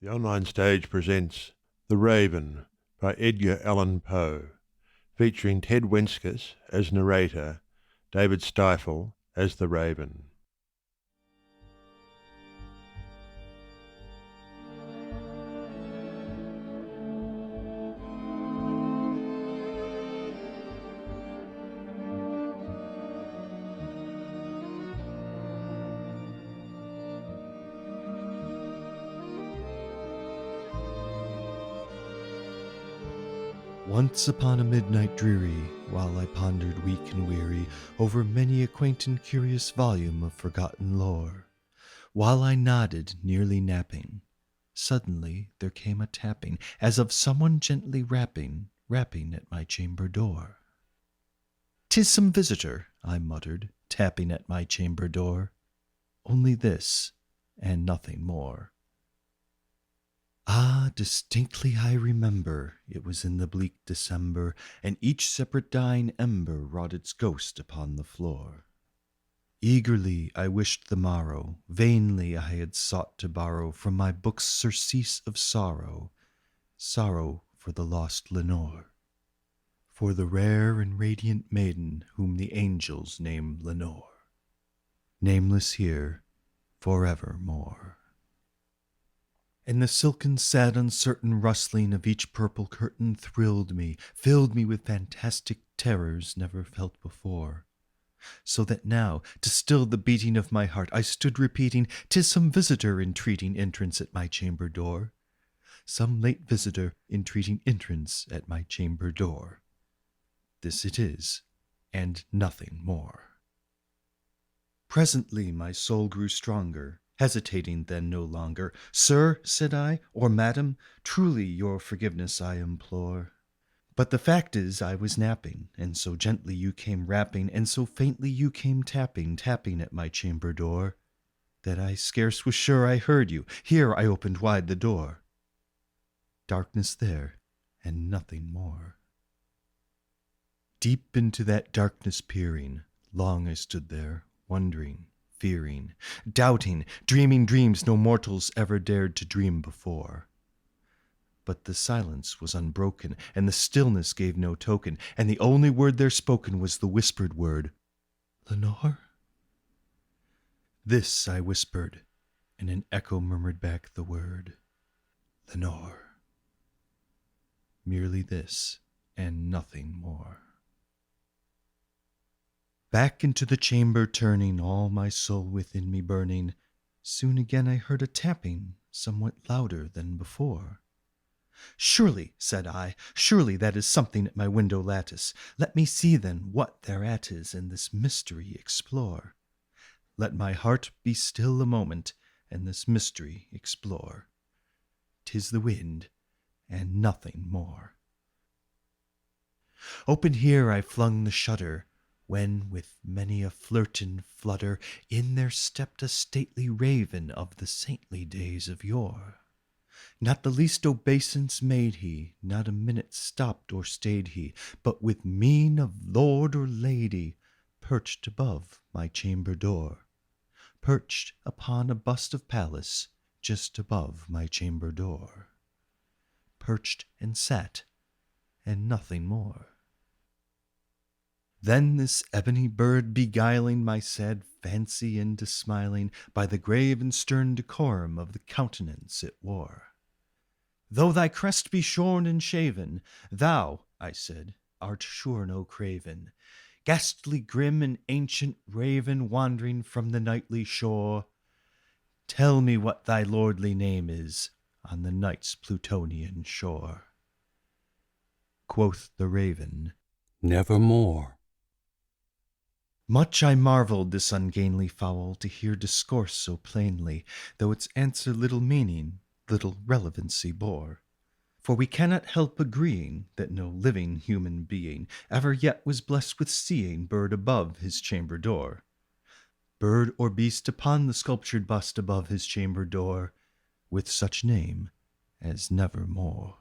The online stage presents The Raven by Edgar Allan Poe, featuring Ted Wenskus as narrator, David Stifel as the Raven. Once upon a midnight dreary, while I pondered weak and weary over many a quaint and curious volume of forgotten lore, while I nodded, nearly napping, suddenly there came a tapping, as of someone gently rapping at my chamber door. "'Tis some visitor," I muttered, tapping at my chamber door. "Only this, and nothing more." Ah, distinctly I remember, it was in the bleak December, and each separate dying ember wrought its ghost upon the floor. Eagerly I wished the morrow, vainly I had sought to borrow from my book's surcease of sorrow, sorrow for the lost Lenore, for the rare and radiant maiden whom the angels name Lenore, nameless here forevermore. And the silken, sad, uncertain rustling of each purple curtain thrilled me, filled me with fantastic terrors never felt before. So that now, to still the beating of my heart, I stood repeating, "'Tis some visitor entreating entrance at my chamber door. Some late visitor entreating entrance at my chamber door. This it is, and nothing more." Presently my soul grew stronger, hesitating then no longer. "Sir," said I, "or madam, truly your forgiveness I implore. But the fact is I was napping, and so gently you came rapping, and so faintly you came tapping at my chamber door, that I scarce was sure I heard you. Here I opened wide the door. Darkness there, and nothing more." Deep into that darkness peering, long I stood there, wondering, fearing, doubting, dreaming dreams no mortals ever dared to dream before. But the silence was unbroken, and the stillness gave no token, and the only word there spoken was the whispered word, "Lenore?" This I whispered, and an echo murmured back the word, "Lenore." Merely this, and nothing more. Back into the chamber turning, all my soul within me burning, soon again I heard a tapping, somewhat louder than before. "Surely," said I, "surely that is something at my window lattice. Let me see then what thereat is, and this mystery explore. Let my heart be still a moment, and this mystery explore. 'Tis the wind, and nothing more." Open here I flung the shutter, when, with many a flirt and flutter, in there stepped a stately raven of the saintly days of yore. Not the least obeisance made he, not a minute stopped or stayed he, but with mien of lord or lady, perched above my chamber door, perched upon a bust of Pallas, just above my chamber door, perched and sat, and nothing more. Then this ebony bird, beguiling my sad fancy into smiling by the grave and stern decorum of the countenance it wore. "Though thy crest be shorn and shaven, thou," I said, "art sure no craven, ghastly grim and ancient raven wandering from the nightly shore. Tell me what thy lordly name is on the night's Plutonian shore." Quoth the raven, "Nevermore." Much I marveled this ungainly fowl to hear discourse so plainly, though its answer little meaning, little relevancy bore. For we cannot help agreeing that no living human being ever yet was blessed with seeing bird above his chamber door, bird or beast upon the sculptured bust above his chamber door, with such name as Nevermore.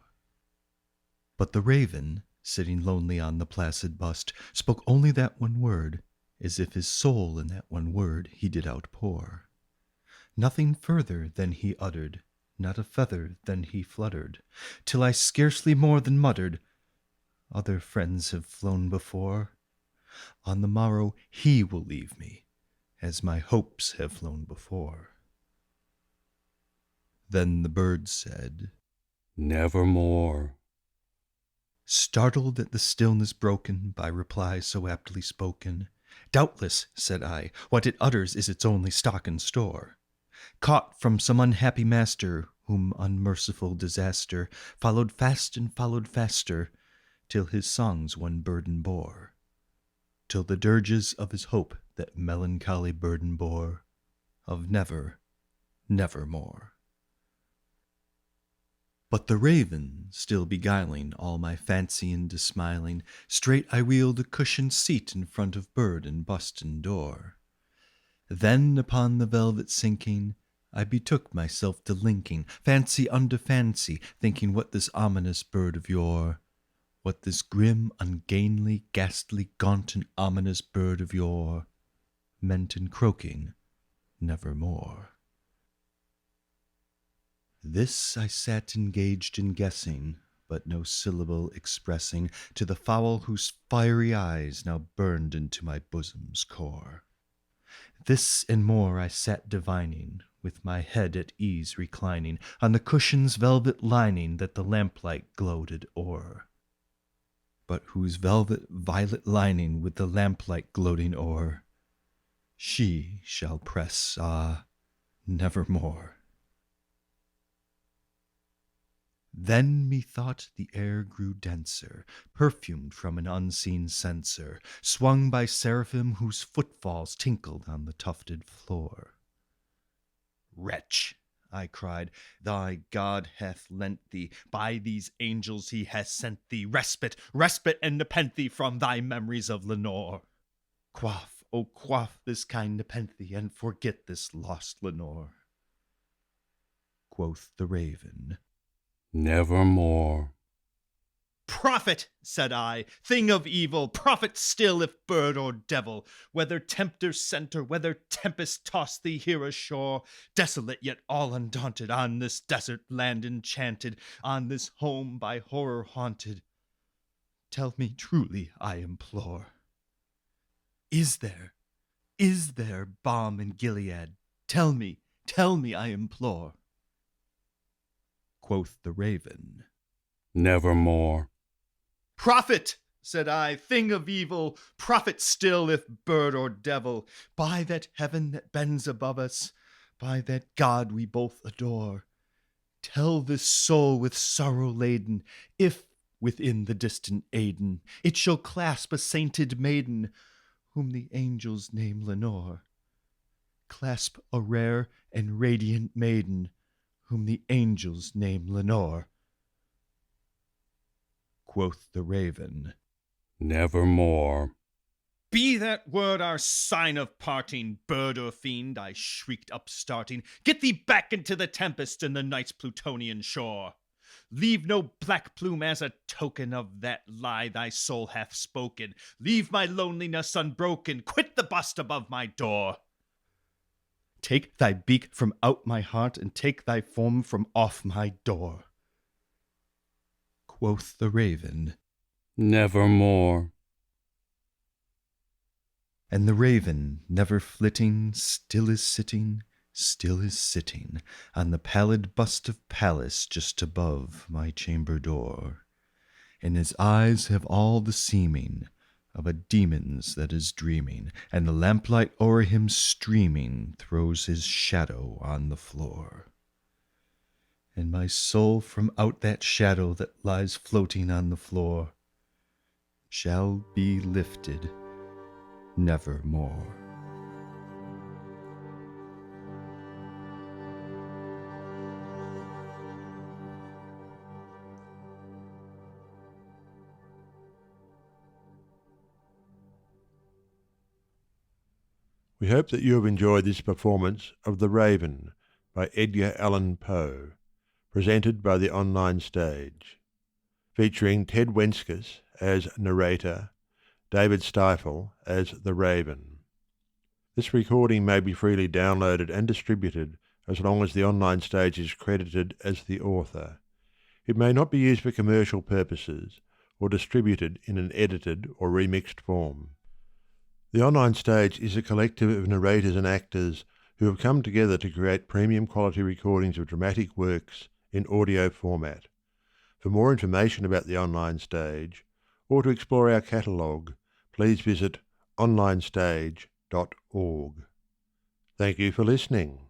But the raven, sitting lonely on the placid bust, spoke only that one word, as if his soul in that one word he did outpour. Nothing further than he uttered, not a feather then he fluttered, till I scarcely more than muttered, "Other friends have flown before. On the morrow he will leave me, as my hopes have flown before." Then the bird said, "Nevermore." Startled at the stillness broken by reply so aptly spoken, "Doubtless," said I, "what it utters is its only stock and store, caught from some unhappy master, whom unmerciful disaster followed fast and followed faster, till his songs one burden bore, till the dirges of his hope that melancholy burden bore, of never, nevermore." But the raven, still beguiling all my fancy into smiling, straight I wheeled a cushioned seat in front of bird and bust and door. Then upon the velvet sinking, I betook myself to linking fancy unto fancy, thinking what this ominous bird of yore, what this grim, ungainly, ghastly, gaunt, and ominous bird of yore meant in croaking nevermore. This I sat engaged in guessing, but no syllable expressing to the fowl whose fiery eyes now burned into my bosom's core. This and more I sat divining, with my head at ease reclining on the cushion's velvet lining that the lamplight gloated o'er, but whose velvet violet lining with the lamplight gloating o'er she shall press, nevermore. Then methought the air grew denser, perfumed from an unseen censer, swung by seraphim whose footfalls tinkled on the tufted floor. "Wretch," I cried, "thy God hath lent thee, by these angels he hath sent thee, respite, respite and nepenthe from thy memories of Lenore. Quaff, O quaff this kind nepenthe, and forget this lost Lenore." Quoth the raven, "Nevermore." "Prophet," said I, "thing of evil, prophet still, if bird or devil, whether tempter sent or whether tempest tossed thee here ashore, desolate yet all undaunted, on this desert land enchanted, on this home by horror haunted, tell me truly, I implore, is there balm in Gilead? Tell me, I implore." Quoth the raven, "Nevermore." "Prophet," said I, "thing of evil, prophet still, if bird or devil, by that heaven that bends above us, by that God we both adore, tell this soul with sorrow laden, if within the distant Aidenn it shall clasp a sainted maiden, whom the angels name Lenore, clasp a rare and radiant maiden, whom the angels name Lenore." Quoth the raven, "Nevermore." "Be that word our sign of parting, bird or fiend," I shrieked upstarting, "get thee back into the tempest and the night's Plutonian shore. Leave no black plume as a token of that lie thy soul hath spoken. Leave my loneliness unbroken, quit the bust above my door. Take thy beak from out my heart, and take thy form from off my door." Quoth the raven, "Nevermore." And the raven, never flitting, still is sitting on the pallid bust of Pallas just above my chamber door, and his eyes have all the seeming of a demon's that is dreaming, and the lamplight o'er him streaming throws his shadow on the floor. And my soul from out that shadow that lies floating on the floor shall be lifted nevermore. We hope that you have enjoyed this performance of The Raven by Edgar Allan Poe, presented by the Online Stage, featuring Ted Wenskus as narrator, David Stifel as the Raven. This recording may be freely downloaded and distributed as long as the online stage is credited as the author. It may not be used for commercial purposes or distributed in an edited or remixed form. The online stage is a collective of narrators and actors who have come together to create premium quality recordings of dramatic works in audio format. For more information about the online stage, or to explore our catalogue, please visit onlinestage.org. Thank you for listening.